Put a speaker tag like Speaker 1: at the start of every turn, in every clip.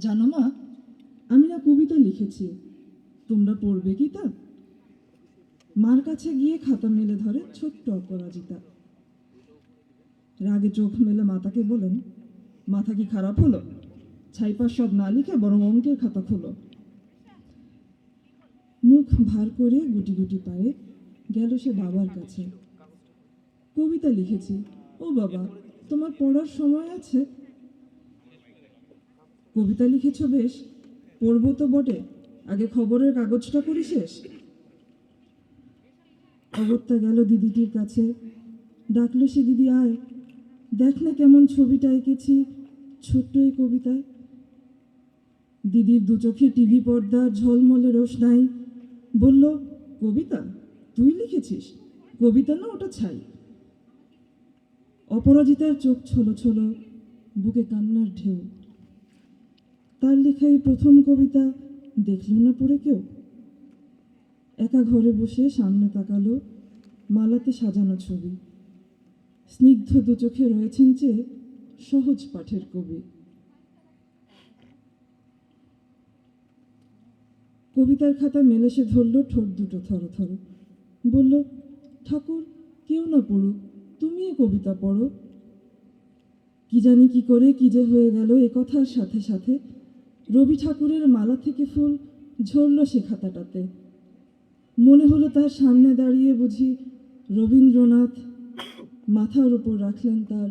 Speaker 1: জানো মা, আমি না কবিতা লিখেছি, তোমরা পড়বে কি তা? মার কাছে গিয়ে খাতা মেলে ধরে ছোট্ট অপরাজিতা। রাগে চোখ মেলে মাতাকে বলেন, মাথা কি খারাপ হলো? ছাইপাশ সব না লিখে বরং অঙ্কের খাতা খোলো। মুখ ভার করে গুটি গুটি পায়ে গেল সে বাবার কাছে। কবিতা লিখেছি। ও বাবা, তোমার পড়ার সময় আছে? কবিতা লিখেছ বেশ, পড়বো তো বটে, আগে খবরের কাগজটা করি শেষ। অগত্যা গেল দিদিটির কাছে, ডাকলো সে, দিদি আয়, দেখ না কেমন ছবিটা এঁকেছি ছোট্ট এই কবিতায়। দিদির দু চোখে টিভি পর্দা ঝলমলে রোশনাই, বলল, কবিতা? তুই লিখেছিস? কবিতা না, ওটা ছাই। অপরাজিতার চোখ ছলো ছলো, বুকে কান্নার ঢেউ। তার লেখাই প্রথম কবিতা দেখল না পড়ে কেউ। একা ঘরে বসে সামনে তাকালো মালাতে সাজানো ছবি। স্নিগ্ধ দু চোখে রয়েছেন যে সহজ পাঠের কবি। কবিতার খাতা মেলে সে ধরল, ঠোঁট দুটো থর থর। বলল, ঠাকুর, কেউ না পড়ুক, তুমি এ কবিতা পড়ো। কি জানি কি করে কি যে হয়ে গেল, এ কথার সাথে সাথে রবি ঠাকুরের মালা থেকে ফুল ঝরল সে খাতাটাতে। মনে হলো তার সামনে দাঁড়িয়ে বুঝি রবীন্দ্রনাথ, মাথার উপর রাখলেন তার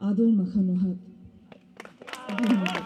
Speaker 1: আদর মাখানো হাত। ধন্যবাদ।